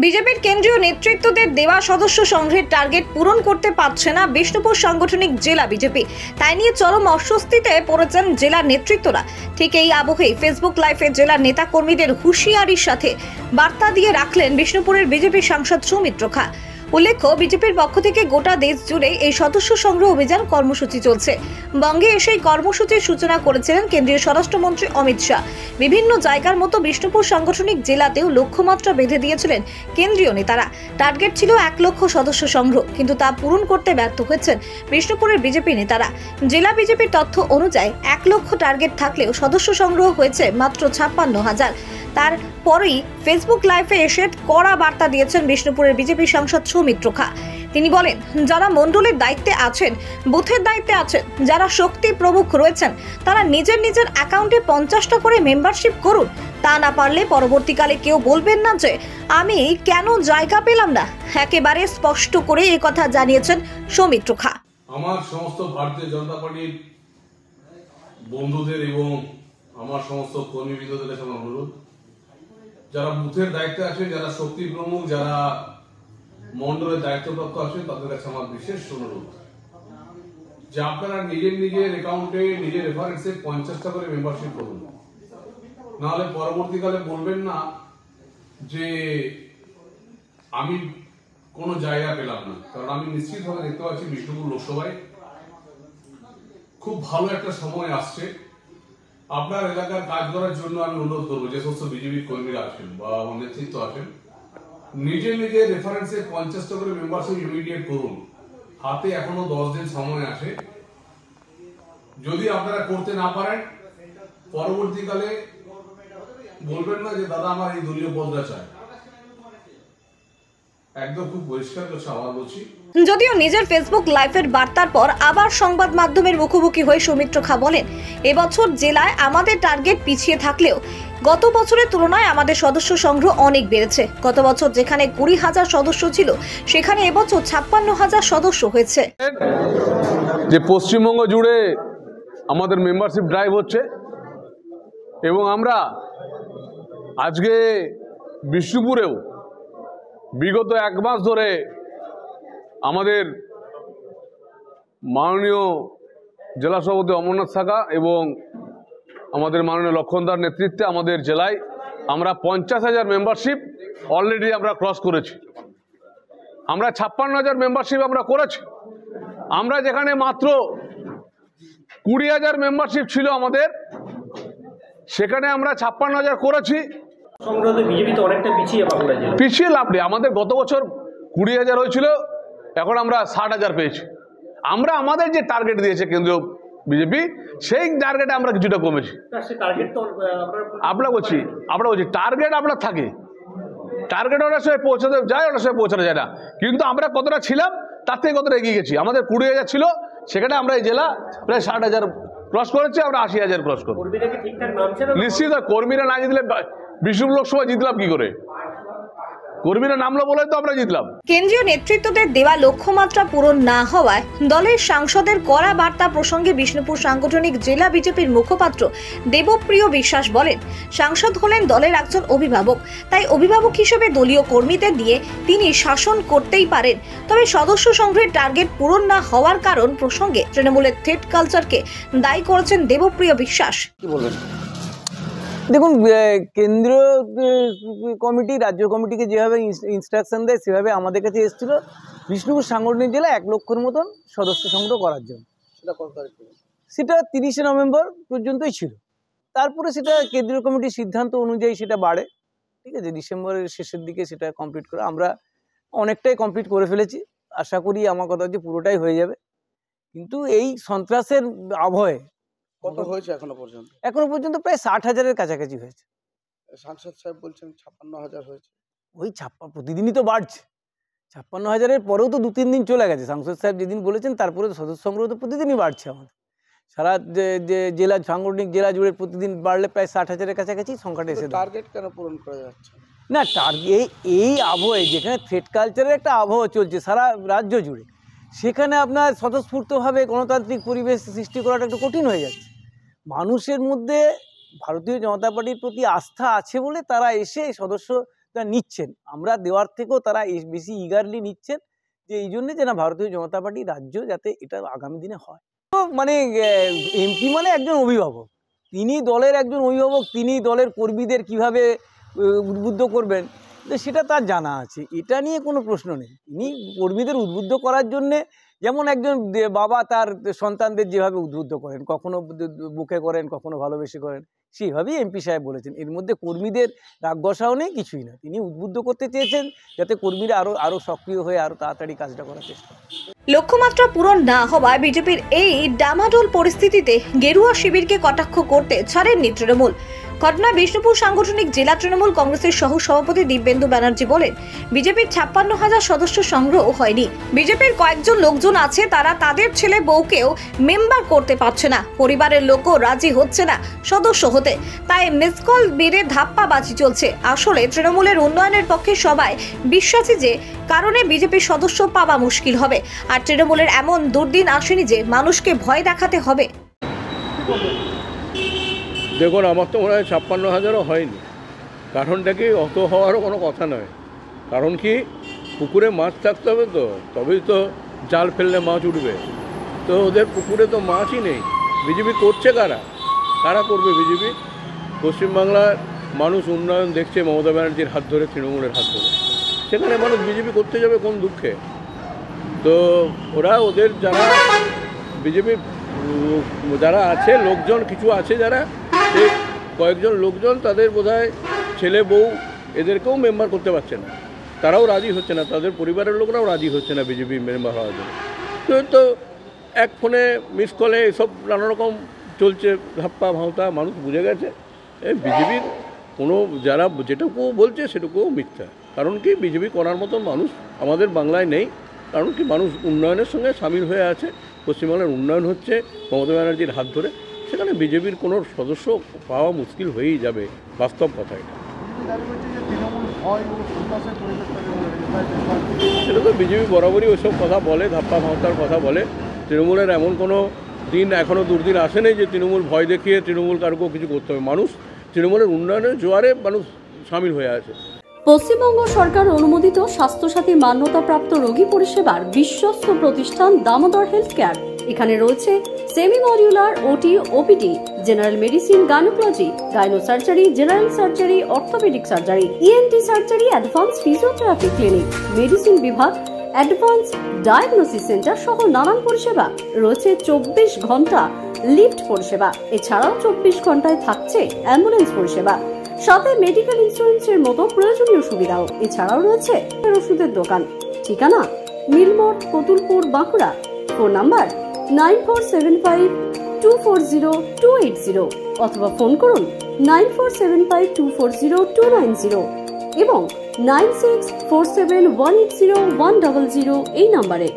বিজেপির কেন্দ্রীয় নেতৃত্বদের দেওয়া সদস্য সংগ্রহের টার্গেট পূরণ করতে পারছে না বিষ্ণুপুর সাংগঠনিক জেলা বিজেপি। তাই নিয়ে চরম অস্বস্তিতে পড়েছেন জেলার নেতৃত্বরা। ঠিক এই আবহেই ফেসবুক লাইভে জেলার নেতা কর্মীদের হুঁশিয়ারির সাথে বার্তা দিয়ে রাখলেন বিষ্ণুপুরের বিজেপি সাংসদ সৌমিত্র খা। উল্লেখ্য, বিজেপির পক্ষ থেকে গোটা দেশ জুড়ে এই সদস্য সংগ্রহ অভিযান কর্মসূচি চলছে। বঙ্গে এসে কর্মসূচির সূচনা করেছিলেন কেন্দ্রীয় স্বরাষ্ট্রমন্ত্রী অমিত শাহ। বিভিন্ন জায়গার মতো বিষ্ণুপুর সাংগঠনিক জেলাতেও লক্ষ্যমাত্রা বেঁধে দিয়েছিলেন কেন্দ্রীয় নেতারা। টার্গেট ছিল 1 লক্ষ সদস্য সংগ্রহ, কিন্তু তা পূরণ করতে ব্যর্থ হয়েছেন বিষ্ণুপুরের বিজেপি নেতারা। জেলা বিজেপির তথ্য অনুযায়ী 1 লক্ষ টার্গেট থাকলেও সদস্য সংগ্রহ হয়েছে মাত্র 56,000। তারপরেই ফেসবুক লাইভে এসে কড়া বার্তা দিয়েছেন বিষ্ণুপুরের বিজেপি সাংসদ সৌমিত্র খা। তিনি বলেন, যারা মণ্ডলের দায়িত্বে আছেন, বুথের দায়িত্বে আছেন, যারা শক্তি প্রমুখ রয়েছেন, তারা নিজের নিজের অ্যাকাউন্টে 50টা করে মেম্বারশিপ করুন। তা না পারলে পরবর্তীকালে কেউ বলবেন না যে আমি কেন জায়গা পেলাম না। একেবারে স্পষ্ট করে এই কথা জানিয়েছেন সৌমিত্র খা। আমার সমস্ত ভারতীয় জনতা পার্টির বন্ধুদের এবং আমার সমস্ত কর্মীবৃন্দদের কাছে আমার অনুরোধ, যারা বুথের দায়িত্বে আছেন, যারা শক্তি প্রমুখ, যারা মন্ডলের দায়িত্বপ্রাপ্ত আছেন, তাদের কাছে আমার বিশেষ অনুরোধ যে আপনারা নিজের নিজের অ্যাকাউন্টে নিজের রেফারেন্সে 50টা করে মেম্বারশিপ করুন। নাহলে পরবর্তীকালে বলবেন না যে আমি কোনো জায়গা পেলাম না। কারণ আমি নিশ্চিতভাবে দেখতে পাচ্ছি বিষ্ণুপুর লোকসভায় খুব ভালো একটা সময় আসছে। আপনার এলাকার কাজ করার জন্য আমি অনুরোধ করবো, যে সমস্ত বিজেপি কর্মীরা আছেন বা নেতৃত্ব আছেন, নিজের নিজের রেফারেন্সে 50টা করে মেম্বারশিপ ইমিডিয়েট করুন। হাতে এখনো 10 দিন সময় আছে। যদি আপনারা করতে না পারেন, পরবর্তীকালে বলবেন না যে দাদা আমার এই দলীয় পদটা চাই। একদম খুব পরিষ্কার করছে, আবার বলছি। যদিও নিজের ফেসবুক লাইভের বার্তার পর আবার সংবাদ মাধ্যমের মুখোমুখি হয়ে সৌমিত্র খা বলেন, এবছর জেলায় আমাদের টার্গেট পিছিয়ে থাকলেও গত বছরের তুলনায় আমাদের সদস্য সংগ্রহ অনেক বেড়েছে। গত বছর যেখানে 20,000 সদস্য ছিল, সেখানে এবছর 56,000 সদস্য হয়েছে। যে পশ্চিমবঙ্গ জুড়ে আমাদের মেম্বারশিপ ড্রাইভ হচ্ছে এবং আমরা আজকে বিষ্ণুপুরেও বিগত 1 মাস ধরে আমাদের মাননীয় জেলা সভাপতি অমরনাথ সাকা এবং আমাদের মাননীয় লক্ষণদার নেতৃত্বে আমাদের জেলায় আমরা 50,000 মেম্বারশিপ অলরেডি আমরা ক্রস করেছি। আমরা 56,000 মেম্বারশিপ আমরা করেছি। আমরা যেখানে মাত্র 20,000 মেম্বারশিপ ছিল আমাদের, সেখানে আমরা 56,000 করেছি। বিজেপি তো অনেকটা পিছিয়ে লাভ নেই। আমাদের গত বছর 20,000 হয়েছিল, এখন আমরা 60,000 পেয়েছি। আমরা আমাদের যে টার্গেট দিয়েছে কেন্দ্রীয় বিজেপি, সেই টার্গেটে আমরা কিছুটা কমেছি। আমরা বলছি টার্গেট আপনার থাকে, টার্গেট ওটার সঙ্গে পৌঁছাতে যায়, ওটার সঙ্গে পৌঁছানো যায় না। কিন্তু আমরা কতটা ছিলাম তার থেকে কতটা এগিয়ে গেছি। আমাদের 20,000 ছিল, সেখানে আমরা এই জেলা প্রায় 60,000 ক্রস করেছি। আমরা 80,000 ক্রস করবো। নিশ্চিত কর্মীরা না জিতলে বিষ্ণুপুর লোকসভা জিতলাম কি করে? কর্মীরা নামলো বলে তো আমরা জিতলাম। কেন্দ্রীয় নেতৃত্বদের দেওয়া লক্ষ্যমাত্রা পূরণ না হওয়ায় দলের সাংসদের কড়া বার্তা প্রসঙ্গে বিষ্ণুপুর সাংগঠনিক জেলা বিজেপির মুখপাত্র দেবপ্রিয় বিশ্বাস বলেন, সাংসদ হলেন দলের একজন অভিভাবক, তাই অভিভাবক হিসেবে দলীয় কর্মীদের দিয়ে তিনি শাসন করতেই পারেন। তবে সদস্য সংগ্রহের টার্গেট পূরণ না হওয়ার কারণ প্রসঙ্গে তৃণমূলের থ্রেট কালচারকে দায়ী করেছেন দেবপ্রিয় বিশ্বাস। কি বলবেন? দেখুন, কেন্দ্রীয় কমিটি রাজ্য কমিটিকে যেভাবে ইনস্ট্রাকশন দেয়, সেভাবে আমাদের কাছে এসেছিল বিষ্ণুপুর সাংগঠনিক জেলা 1 লক্ষের মতন সদস্য সংগ্রহ করার জন্য। সেটা 30শে নভেম্বর পর্যন্তই ছিল। তারপরে সেটা কেন্দ্রীয় কমিটির সিদ্ধান্ত অনুযায়ী সেটা বাড়ে। ঠিক আছে, ডিসেম্বরের শেষের দিকে সেটা কমপ্লিট করে আমরা অনেকটাই কমপ্লিট করে ফেলেছি। আশা করি আমার কথা হচ্ছে পুরোটাই হয়ে যাবে। কিন্তু এই সন্ত্রাসের আবহে কত হয়েছে এখনো পর্যন্ত? এখনো পর্যন্ত প্রায় 60,000-এর কাছাকাছি হয়েছে। সাংসদ সাহেব বলছেন 56,000 হয়েছে। ওই প্রতিদিনই তো বাড়ছে। 56,000-এর পরেও তো 2-3 দিন চলে গেছে। সাংসদ সাহেব যেদিন বলেছেন, তারপরে সদস্য সংগ্রহ তো প্রতিদিনই বাড়ছে। আমাদের সারা যে জেলা সাংগঠনিক জেলা জুড়ে প্রতিদিন বাড়লে প্রায় 60,000-এর কাছাকাছি সংখ্যাটা এসে। টার্গেট কেন পূরণ করা যাচ্ছে না? টার্গেট এই আবহে, যেখানে থ্রেট কালচারের একটা আবহাওয়া চলছে সারা রাজ্য জুড়ে, সেখানে আপনার স্বতঃস্ফূর্তভাবে গণতান্ত্রিক পরিবেশ সৃষ্টি করাটা একটু কঠিন হয়ে যাচ্ছে। মানুষের মধ্যে ভারতীয় জনতা পার্টির প্রতি আস্থা আছে বলে তারা এসে সদস্য তা নিচ্ছেন, আমরা দেওয়ার থেকেও তারা বেশি ইগারলি নিচ্ছেন, যে এই জন্যে যে না ভারতীয় জনতা পার্টি রাজ্য যাতে এটা আগামী দিনে হয়। তো মানে এমপি মানে একজন অভিভাবক, তিনি দলের একজন অভিভাবক, তিনি দলের কর্মীদের কিভাবে উদ্বুদ্ধ করবেন তো সেটা তার জানা আছে, এটা নিয়ে কোনো প্রশ্ন নেই। তিনি কর্মীদের উদ্বুদ্ধ করার জন্যে যেমন একজন বাবা তার সন্তানদের যেভাবে উদ্বুদ্ধ করেন, কখনো বুকে করেন, কখনো ভালোবেসে করেন, সেইভাবেই এমপি সাহেব বলেছেন। এর মধ্যে কর্মীদের রাগবসাও নেই, কিছুই না। তিনি উদ্বুদ্ধ করতে চেয়েছেন যাতে কর্মীরা আরও সক্রিয় হয়ে আরও তাড়াতাড়ি কাজটা করার চেষ্টা করেন। লক্ষ্যমাত্রা পূরণ না হওয়ায় বিজেপির এই ডামাডোল পরিস্থিতিতে গেরুয়া শিবিরকে কটাক্ষ করতে ছাড়েননি তৃণমূল। ঘটনায় বিষ্ণুপুর সাংগঠনিক জেলা তৃণমূল কংগ্রেসের সহ সভাপতি দিব্যেন্দু ব্যানার্জি বলেন, বিজেপির 56,000 সদস্য সংগ্রহ হয়নি। বিজেপির কয়েকজন লোকজন আছে, তারা তাদের ছেলে বউকেও মেম্বার করতে পারছে না, পরিবারের লোকও রাজি হচ্ছে না সদস্য হতে, তাই মিসকল বেড়ে ধাপ্পাবাজি চলছে। আসলে তৃণমূলের উন্নয়নের পক্ষে সবাই বিশ্বাসী, যে কারণে বিজেপির সদস্য পাওয়া মুশকিল হবে। আর তৃণমূলের এমন দুর্দিন আসেনি যে মানুষকে ভয় দেখাতে হবে। দেখুন, আমার তো মনে হয় 56,000ও হয়নি। কারণটা কি, অত হওয়ারও কোনো কথা নয়। কারণ কি, পুকুরে মাছ থাকতে হবে, তো তবেই তো জাল ফেললে মাছ উঠবে। তো ওদের পুকুরে তো মাছই নেই। বিজেপি করছে কারা করবে বিজেপি? পশ্চিমবাংলার মানুষ উন্নয়ন দেখছে মমতা ব্যানার্জির হাত ধরে, তৃণমূলের হাত ধরে। সেখানে মানুষ বিজেপি করতে যাবে কোন দুঃখে? তো ওরা ওদের যারা বিজেপি যারা আছে লোকজন, কিছু আছে যারা এই কয়েকজন লোকজন, তাদের বোধহয় ছেলে বউ এদেরকেও মেম্বার করতে পারছে না, তারাও রাজি হচ্ছে না, তাদের পরিবারের লোকরাও রাজি হচ্ছে না বিজেপি মেম্বার হওয়ার জন্য। তো এক ফোনে মিস কলে এসব নানা রকম চলছে, ধাপ্পা ভাঁওতা। মানুষ বুঝে গেছে এই বিজেপির কোনো যারা যেটুকু বলছে সেটুকুও মিথ্যা। কারণ কি, বিজেপি করার মতো মানুষ আমাদের বাংলায় নেই। কারণ কি, মানুষ উন্নয়নের সঙ্গে সামিল হয়ে আছে। পশ্চিমবাংলার উন্নয়ন হচ্ছে মমতা ব্যানার্জির হাত ধরে, সেখানে বিজেপির কোনো সদস্য পাওয়া মুশকিল হয়েই যাবে, বাস্তব কথা এটা। সেটা তো বিজেপি বরাবরই ওইসব কথা বলে, ধাপ্পা ভাঁওতার কথা বলে। তৃণমূলের এমন কোনো দিন এখনও দুর্দিন আসেনি যে তৃণমূল ভয় দেখিয়ে তৃণমূল কারকেও কিছু করতে হবে। মানুষ তৃণমূলের উন্নয়নের জোয়ারে মানুষ সামিল হয়ে আছে। পশ্চিমবঙ্গ সরকার অনুমোদিত স্বাস্থ্যসাথী মান্যতাপ্রাপ্ত রোগী পরিষেবার বিশ্বস্ত প্রতিষ্ঠান দামোদর হেলথ কেয়ার। এখানে রয়েছে semi modular OT, OPD, general medicine, gynaecology, gynae surgery, general surgery, orthopaedic surgery, ENT surgery, advance physiotherapy clinic, medicine বিভাগ, অ্যাডভান্স ডায়াগনোসিস সেন্টার সহ নানান পরিষেবা রয়েছে। 24 ঘন্টা লিফট পরিষেবা, এছাড়াও 24 ঘন্টায় থাকছে অ্যাম্বুলেন্স পরিষেবা, সাথে মেডিকেল ইন্স্যুরেন্সের মতো প্রয়োজনীয় সুবিধাও। এছাড়াও রয়েছে ওষুধের দোকান। ঠিকানা মিলমোড়, কতুলপুর, বাঁকুড়া। ফোন নাম্বার 9475240280 অথবা ফোন করুন 9475240290 এবং 9647180100 এই নম্বরে।